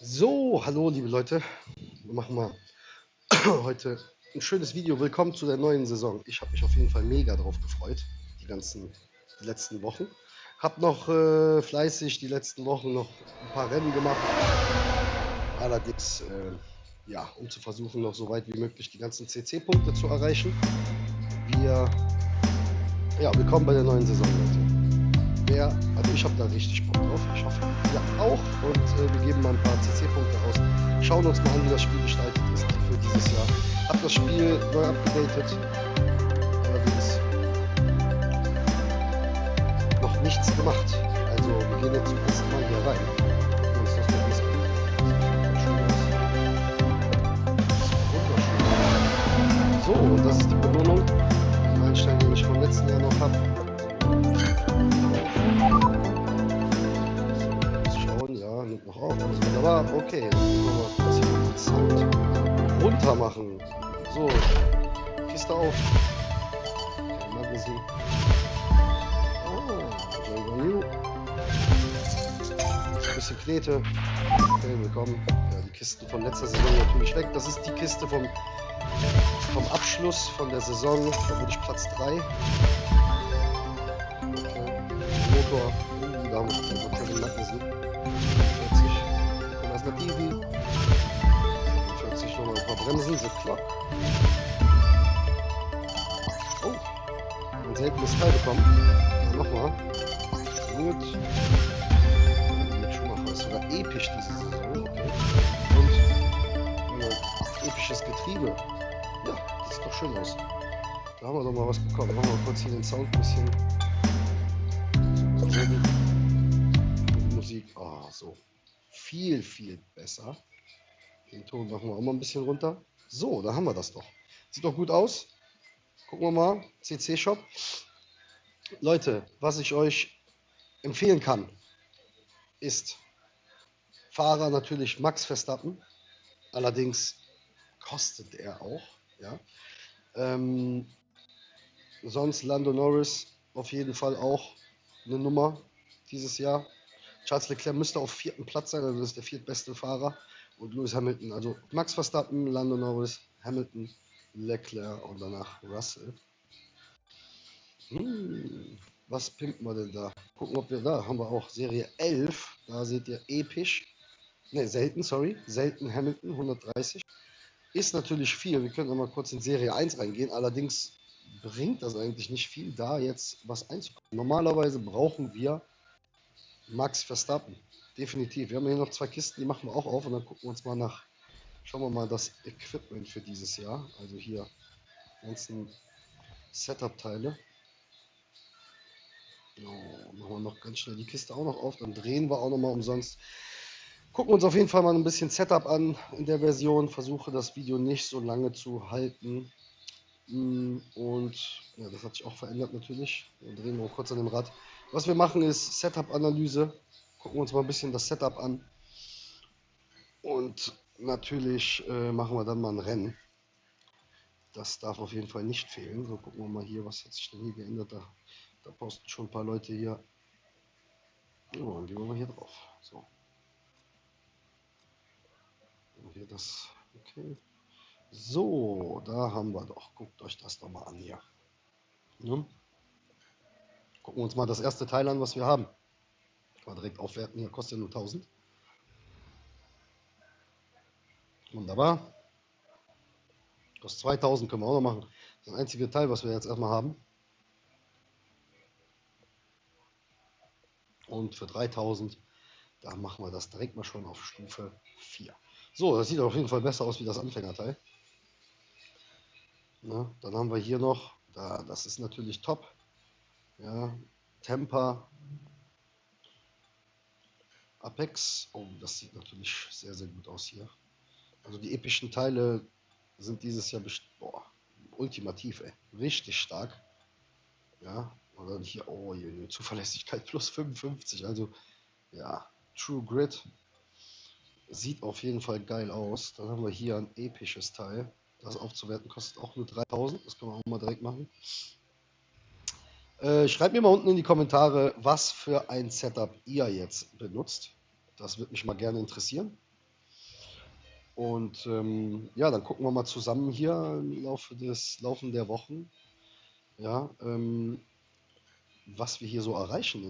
So, hallo liebe Leute, wir machen mal heute ein schönes Video. Willkommen zu der neuen Saison. Ich habe mich auf jeden Fall mega drauf gefreut, die letzten Wochen. Habe noch fleißig die letzten Wochen noch ein paar Rennen gemacht. Allerdings, ja, um zu versuchen, noch so weit wie möglich die ganzen CC-Punkte zu erreichen. Willkommen bei der neuen Saison, Leute. Also ich habe da richtig Bock drauf. Ich hoffe, ihr auch. Und wir geben mal ein paar CC-Punkte aus. Schauen uns mal an, wie das Spiel gestaltet ist für dieses Jahr. Hab das Spiel neu abgedatet. Allerdings noch nichts gemacht. Also wir gehen jetzt zum ersten Mal hier rein. Gucken uns das mal an. So, und das ist die Belohnung. Den Einstein, den ich vom letzten Jahr noch habe. Ja, nimmt noch auf. Alles wunderbar. Okay, das hier noch den Sound runter machen. So, Kiste auf. Okay, Magazin. New. Ein bisschen Knete. Okay, willkommen. Ja, die Kisten von letzter Saison natürlich weg. Das ist die Kiste vom Abschluss von der Saison. Da wurde ich Platz 3. Okay. Motor. Da haben wir Kevin Magazin. 40 nochmal ein paar Bremsen, sind klar. Oh, ein seltenes Teil bekommen. Ja, nochmal. Gut. Mit Schumacher ist sogar episch diese Saison. Okay. Und episches Getriebe. Ja, das sieht doch schön aus. Da haben wir doch mal was bekommen. Machen wir kurz hier den Sound ein bisschen. Musik. Ah, so. Viel besser. Den Ton machen wir auch mal ein bisschen runter. So, da haben wir das doch. Sieht doch gut aus. Gucken wir mal. CC-Shop. Leute, was ich euch empfehlen kann, ist Fahrer natürlich Max Verstappen. Allerdings kostet er auch. Ja. Sonst Lando Norris auf jeden Fall auch eine Nummer dieses Jahr. Charles Leclerc müsste auf 4. Platz sein, also das ist der 4. Fahrer. Und Lewis Hamilton, also Max Verstappen, Lando Norris, Hamilton, Leclerc und danach Russell. Was pimpen wir denn da? Gucken, ob wir da haben wir auch Serie 11. Da seht ihr episch. Ne, selten Hamilton, 130. Ist natürlich viel. Wir können mal kurz in Serie 1 reingehen. Allerdings bringt das eigentlich nicht viel, da jetzt was einzukommen. Normalerweise brauchen wir Max Verstappen. Definitiv. Wir haben hier noch 2 Kisten, die machen wir auch auf und dann gucken wir uns mal nach. Schauen wir mal das Equipment für dieses Jahr. Also hier ganzen Setup-Teile. So, machen wir noch ganz schnell die Kiste auch noch auf, dann drehen wir auch noch mal umsonst. Gucken uns auf jeden Fall mal ein bisschen Setup an in der Version. Versuche das Video nicht so lange zu halten. Und ja, das hat sich auch verändert natürlich. Dann drehen wir kurz an dem Rad. Was wir machen ist Setup-Analyse. Gucken uns mal ein bisschen das Setup an. Und natürlich machen wir dann mal ein Rennen. Das darf auf jeden Fall nicht fehlen. So, gucken wir mal hier, was hat sich denn hier geändert. Da posten schon ein paar Leute hier. So, dann gehen wir mal hier drauf. So. Und hier das. Okay. So, da haben wir doch. Guckt euch das doch mal an hier. Ja. Gucken wir uns mal das erste Teil an, was wir haben. Kann man direkt aufwerten. Hier kostet ja nur 1000. Wunderbar. Kostet 2000, können wir auch noch machen. Das einzige Teil, was wir jetzt erstmal haben. Und für 3000, da machen wir das direkt mal schon auf Stufe 4. So, das sieht auf jeden Fall besser aus wie das Anfängerteil. Na, dann haben wir hier noch, das ist natürlich top. Ja, Temper, Apex. Oh, das sieht natürlich sehr gut aus hier. Also die epischen Teile sind dieses Jahr ultimativ, ey. Richtig stark. Ja, und dann hier, oh, hier Zuverlässigkeit plus 55. Also, ja, True Grid. Sieht auf jeden Fall geil aus. Dann haben wir hier ein episches Teil. Das aufzuwerten kostet auch nur 3000. Das können wir auch mal direkt machen. Schreibt mir mal unten in die Kommentare, was für ein Setup ihr jetzt benutzt. Das würde mich mal gerne interessieren. Und ja, dann gucken wir mal zusammen hier im Laufen der Wochen, ja, was wir hier so erreichen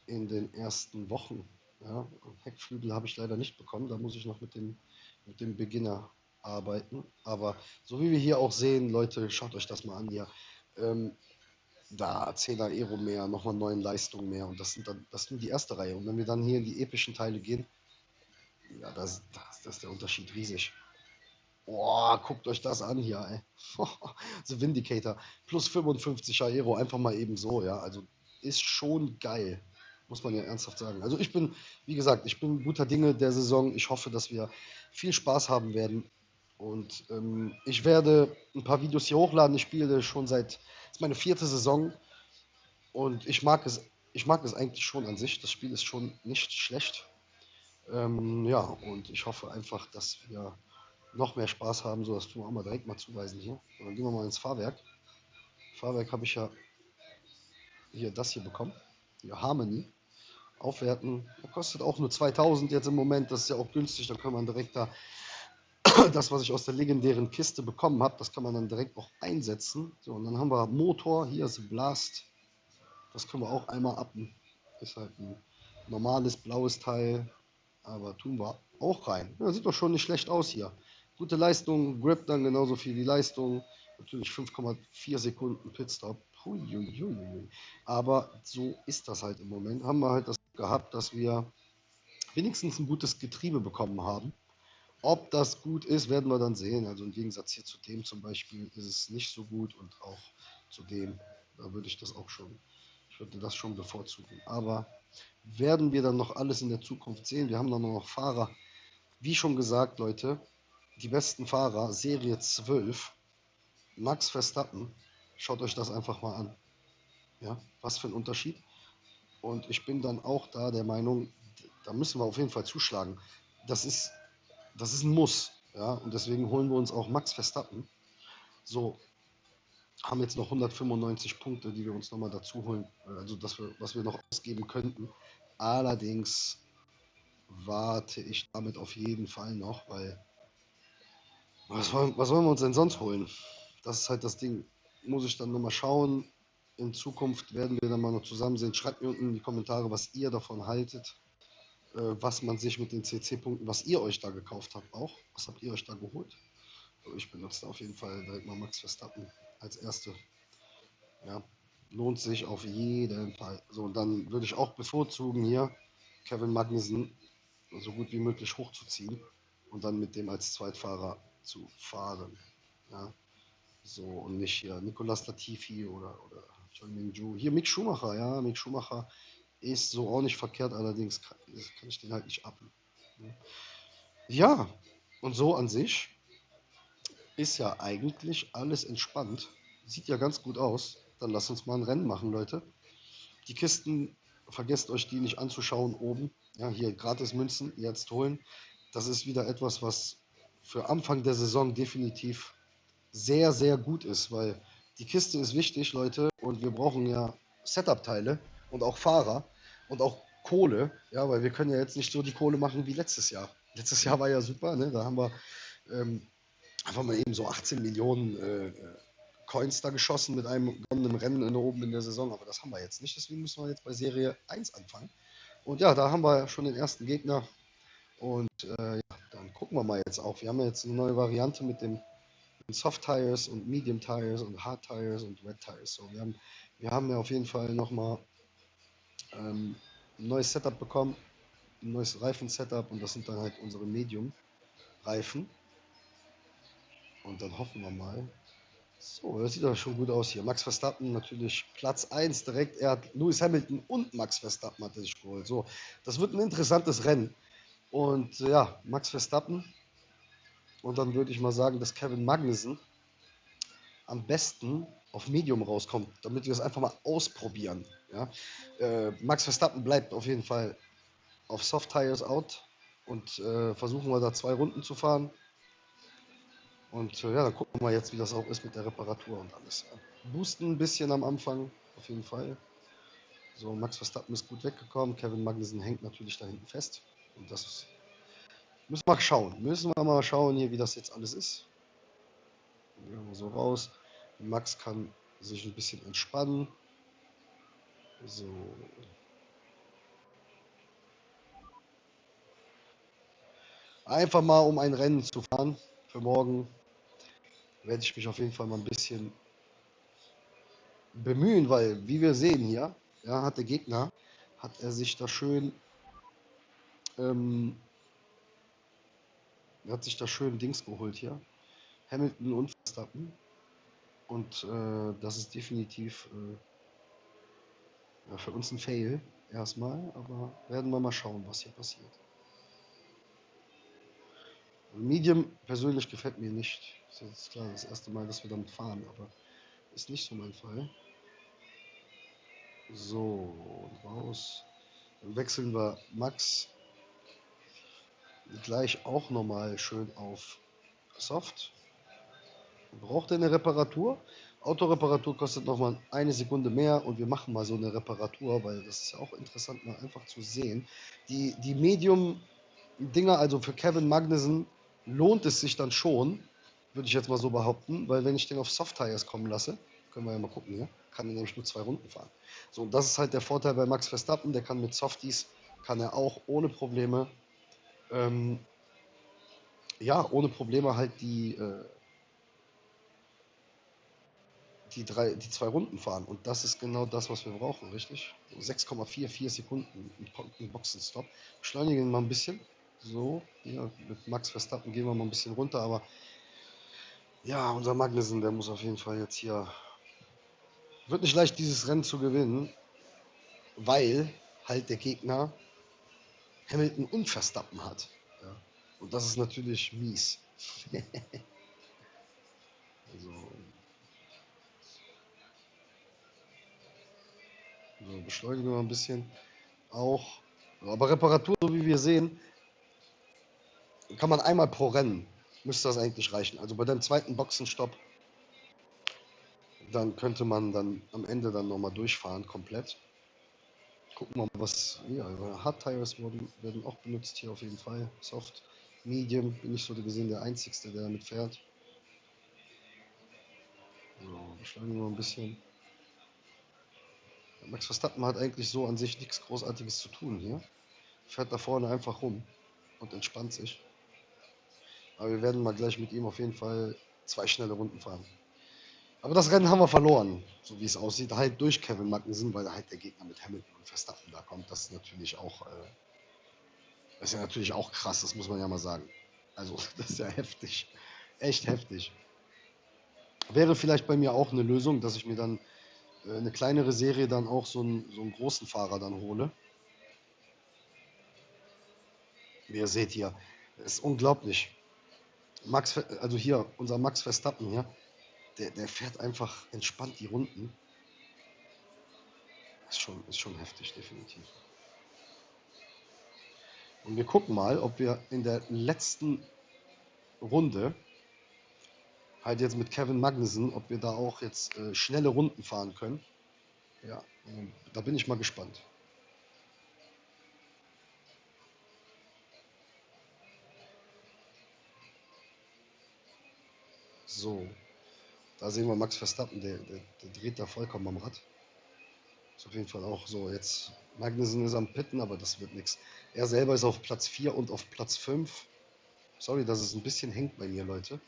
in den ersten Wochen. Ja. Heckflügel habe ich leider nicht bekommen, da muss ich noch mit dem Beginner arbeiten. Aber so wie wir hier auch sehen, Leute, schaut euch das mal an hier. Ähm, Da 10er Aero mehr, nochmal 9 Leistungen mehr und das ist nur die erste Reihe. Und wenn wir dann hier in die epischen Teile gehen, ja, das ist der Unterschied riesig. Boah, guckt euch das an hier, ey. The Vindicator. Plus 55 Aero, einfach mal eben so, ja. Also ist schon geil. Muss man ja ernsthaft sagen. Also ich bin, wie gesagt, ich bin guter Dinge der Saison. Ich hoffe, dass wir viel Spaß haben werden. Und ich werde ein paar Videos hier hochladen. Ich spiele schon das ist meine vierte Saison. Und ich mag es eigentlich schon an sich. Das Spiel ist schon nicht schlecht. Ja, und ich hoffe einfach, dass wir noch mehr Spaß haben, so das tun wir auch mal direkt mal zuweisen hier. Und dann gehen wir mal ins Fahrwerk. Fahrwerk habe ich ja hier das hier bekommen. Hier Harmony. Aufwerten. Der kostet auch nur 2000 jetzt im Moment. Das ist ja auch günstig. Dann kann man direkt da das, was ich aus der legendären Kiste bekommen habe, das kann man dann direkt auch einsetzen. So, und dann haben wir Motor. Hier ist Blast. Das können wir auch einmal appen. Ist halt ein normales blaues Teil. Aber tun wir auch rein. Ja, sieht doch schon nicht schlecht aus hier. Gute Leistung, Grip dann genauso viel wie Leistung. Natürlich 5,4 Sekunden Pitstop. Huiuiuiui. Aber so ist das halt im Moment. Haben wir halt das gehabt, dass wir wenigstens ein gutes Getriebe bekommen haben. Ob das gut ist, werden wir dann sehen. Also im Gegensatz hier zu dem zum Beispiel ist es nicht so gut und auch zu dem, da würde ich würde das schon bevorzugen. Aber werden wir dann noch alles in der Zukunft sehen? Wir haben dann noch Fahrer, wie schon gesagt, Leute, die besten Fahrer, Serie 12, Max Verstappen. Schaut euch das einfach mal an. Ja, was für ein Unterschied. Und ich bin dann auch da der Meinung, da müssen wir auf jeden Fall zuschlagen. Das ist, das ist ein Muss. Ja, und deswegen holen wir uns auch Max Verstappen. So, haben jetzt noch 195 Punkte, die wir uns nochmal dazu holen, also was wir noch ausgeben könnten. Allerdings warte ich damit auf jeden Fall noch, weil was wollen wir uns denn sonst holen? Das ist halt das Ding. Muss ich dann nochmal schauen. In Zukunft werden wir dann mal noch zusammen sehen. Schreibt mir unten in die Kommentare, was ihr davon haltet, was man sich mit den CC-Punkten, was ihr euch da gekauft habt auch. Was habt ihr euch da geholt? Also ich benutze da auf jeden Fall direkt mal Max Verstappen als erste. Ja, lohnt sich auf jeden Fall. So, und dann würde ich auch bevorzugen hier Kevin Magnussen so gut wie möglich hochzuziehen und dann mit dem als Zweitfahrer zu fahren. Ja, so und nicht hier Nicolas Latifi oder John Minju. Hier Mick Schumacher, ja, Mick Schumacher ist so auch nicht verkehrt, allerdings kann ich den halt nicht ab. Ja, und so an sich ist ja eigentlich alles entspannt. Sieht ja ganz gut aus. Dann lasst uns mal ein Rennen machen, Leute. Die Kisten, vergesst euch die nicht anzuschauen oben. Ja, hier gratis Münzen jetzt holen. Das ist wieder etwas, was für Anfang der Saison definitiv sehr, sehr gut ist, weil die Kiste ist wichtig, Leute, und wir brauchen ja Setup-Teile und auch Fahrer und auch Kohle, ja, weil wir können ja jetzt nicht so die Kohle machen wie letztes Jahr. Letztes Jahr war ja super, ne? Da haben wir ähm, einfach mal eben so 18 Millionen Coins da geschossen mit einem gewonnenen Rennen oben in der Saison, aber das haben wir jetzt nicht, deswegen müssen wir jetzt bei Serie 1 anfangen. Und ja, da haben wir schon den ersten Gegner und ja, dann gucken wir mal jetzt auch. Wir haben ja jetzt eine neue Variante mit dem Soft Tires und Medium Tires und Hard Tires und Wet Tires. So, wir haben ja auf jeden Fall nochmal ein neues Setup bekommen, ein neues Reifen-Setup und das sind dann halt unsere Medium-Reifen. Und dann hoffen wir mal. So, das sieht doch schon gut aus hier. Max Verstappen natürlich Platz 1 direkt. Er hat Lewis Hamilton und Max Verstappen hat er sich geholt. So, das wird ein interessantes Rennen. Und ja, Max Verstappen. Und dann würde ich mal sagen, dass Kevin Magnussen am besten auf Medium rauskommt, damit wir es einfach mal ausprobieren. Ja? Max Verstappen bleibt auf jeden Fall auf Soft Tires out und versuchen wir da 2 Runden zu fahren. Und ja, dann gucken wir mal jetzt, wie das auch ist mit der Reparatur und alles. Ja. Boosten ein bisschen am Anfang, auf jeden Fall. So, Max Verstappen ist gut weggekommen. Kevin Magnussen hängt natürlich da hinten fest. Und das Müssen wir mal schauen hier, wie das jetzt alles ist. Gehen wir so raus. Max kann sich ein bisschen entspannen. So. Einfach mal, um ein Rennen zu fahren. Für morgen werde ich mich auf jeden Fall mal ein bisschen bemühen, weil, wie wir sehen hier, ja, hat der Gegner, hat er sich da schön, ähm, er hat sich da schön Dings geholt hier. Hamilton und Verstappen. Und das ist definitiv ja, für uns ein Fail erstmal, aber werden wir mal schauen, was hier passiert. Medium persönlich gefällt mir nicht. Das ist jetzt klar, das erste Mal, dass wir damit fahren, aber ist nicht so mein Fall. So, und raus. Dann wechseln wir Max gleich auch nochmal schön auf Soft. Braucht er eine Reparatur? Autoreparatur kostet nochmal eine Sekunde mehr und wir machen mal so eine Reparatur, weil das ist ja auch interessant, mal einfach zu sehen. Die Medium-Dinger, also für Kevin Magnussen, lohnt es sich dann schon, würde ich jetzt mal so behaupten, weil wenn ich den auf Soft Tires kommen lasse, können wir ja mal gucken hier, kann er nämlich nur 2 Runden fahren. So, und das ist halt der Vorteil bei Max Verstappen, der kann mit Softies, kann er auch ohne Probleme, ähm, ja, ohne Probleme halt die 2 Runden fahren. Und das ist genau das, was wir brauchen, richtig? So 6,44 Sekunden im Boxenstopp. Beschleunigen wir mal ein bisschen. So, hier mit Max Verstappen gehen wir mal ein bisschen runter, aber ja, unser Magnussen, der muss auf jeden Fall jetzt hier. Wird nicht leicht, dieses Rennen zu gewinnen, weil halt der Gegner Hamilton und Verstappen hat. Ja. Und das ist natürlich mies. Also, so beschleunigen wir mal ein bisschen. Auch. Aber Reparatur, so wie wir sehen, kann man einmal pro Rennen, müsste das eigentlich reichen. Also bei dem zweiten Boxenstopp, dann könnte man dann am Ende dann nochmal durchfahren komplett. Gucken wir mal, was, ja, Hard Tires werden auch benutzt hier auf jeden Fall. Soft, Medium, bin ich so gesehen der Einzige, der damit fährt. So, beschleunigen wir ein bisschen. Max Verstappen hat eigentlich so an sich nichts Großartiges zu tun hier. Fährt da vorne einfach rum und entspannt sich. Aber wir werden mal gleich mit ihm auf jeden Fall 2 schnelle Runden fahren. Aber das Rennen haben wir verloren, so wie es aussieht. Halt durch Kevin Magnussen, weil halt der Gegner mit Hamilton und Verstappen da kommt. Das ist ja natürlich auch krass, das muss man ja mal sagen. Also, das ist ja heftig. Echt heftig. Wäre vielleicht bei mir auch eine Lösung, dass ich mir dann eine kleinere Serie dann auch so einen großen Fahrer dann hole. Wie ihr seht hier, das ist unglaublich. Also hier, unser Max Verstappen hier, der fährt einfach entspannt die Runden. Ist schon heftig, definitiv. Und wir gucken mal, ob wir in der letzten Runde, halt jetzt mit Kevin Magnussen, ob wir da auch jetzt schnelle Runden fahren können. Ja, da bin ich mal gespannt. So, da sehen wir Max Verstappen, der dreht da vollkommen am Rad. Ist auf jeden Fall auch so. Jetzt Magnussen ist am Pitten, aber das wird nichts. Er selber ist auf Platz 4 und auf Platz 5. Sorry, dass es ein bisschen hängt bei mir, Leute.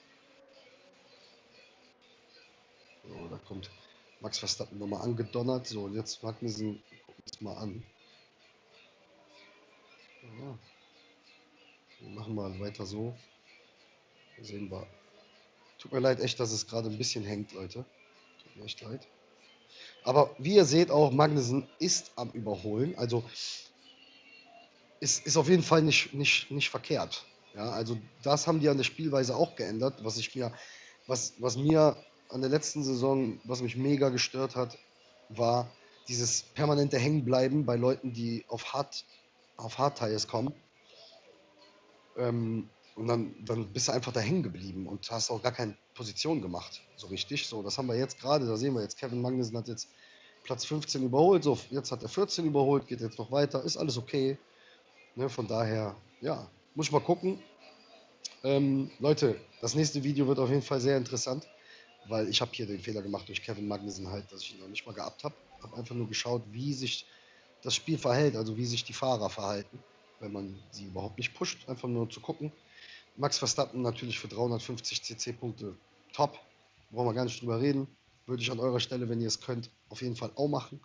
So, da kommt Max Verstappen nochmal angedonnert. So, und jetzt Magnussen, gucken wir uns mal an. Ja, wir machen mal weiter so. Sehen wir. Tut mir leid, echt, dass es gerade ein bisschen hängt, Leute. Tut mir echt leid. Aber wie ihr seht, auch Magnussen ist am Überholen. Also ist auf jeden Fall nicht verkehrt. Ja, also das haben die an der Spielweise auch geändert, was mir an der letzten Saison, was mich mega gestört hat, war dieses permanente Hängenbleiben bei Leuten, die auf Hard-Tires kommen. Und dann bist du einfach da hängen geblieben und hast auch gar keine Position gemacht, so richtig. So, das haben wir jetzt gerade, da sehen wir jetzt, Kevin Magnussen hat jetzt Platz 15 überholt, so, jetzt hat er 14 überholt, geht jetzt noch weiter, ist alles okay. Ne, von daher, ja, muss ich mal gucken. Leute, das nächste Video wird auf jeden Fall sehr interessant, weil ich habe hier den Fehler gemacht durch Kevin Magnussen halt, dass ich ihn noch nicht mal geabt habe. Habe einfach nur geschaut, wie sich das Spiel verhält, also wie sich die Fahrer verhalten, wenn man sie überhaupt nicht pusht, einfach nur zu gucken. Max Verstappen natürlich für 350 CC-Punkte top, brauchen wir gar nicht drüber reden. Würde ich an eurer Stelle, wenn ihr es könnt, auf jeden Fall auch machen,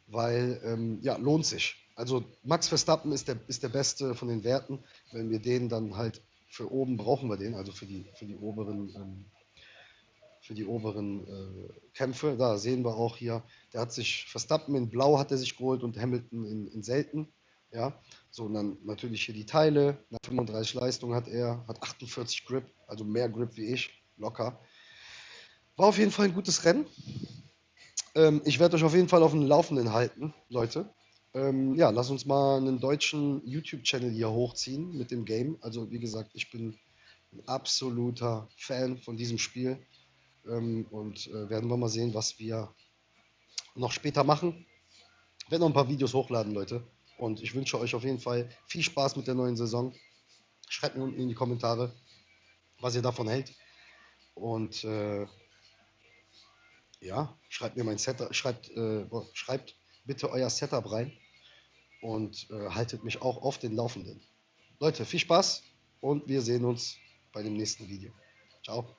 weil ja, lohnt sich. Also Max Verstappen ist der Beste von den Werten. Wenn wir den dann halt für oben brauchen wir den, also für die oberen Kämpfe. Da sehen wir auch hier, der hat sich Verstappen in Blau hat er sich geholt und Hamilton in Selten. Ja, so und dann natürlich hier die Teile. Nach 35 Leistung hat er, hat 48 Grip, also mehr Grip wie ich, locker. War auf jeden Fall ein gutes Rennen. Ich werde euch auf jeden Fall auf dem Laufenden halten, Leute. Ja, lass uns mal einen deutschen YouTube-Channel hier hochziehen mit dem Game. Also wie gesagt, ich bin ein absoluter Fan von diesem Spiel. Und werden wir mal sehen, was wir noch später machen. Ich werde noch ein paar Videos hochladen, Leute. Und ich wünsche euch auf jeden Fall viel Spaß mit der neuen Saison. Schreibt mir unten in die Kommentare, was ihr davon hält. Und ja, schreibt mir mein Setup, schreibt bitte euer Setup rein und haltet mich auch auf den Laufenden. Leute, viel Spaß und wir sehen uns bei dem nächsten Video. Ciao.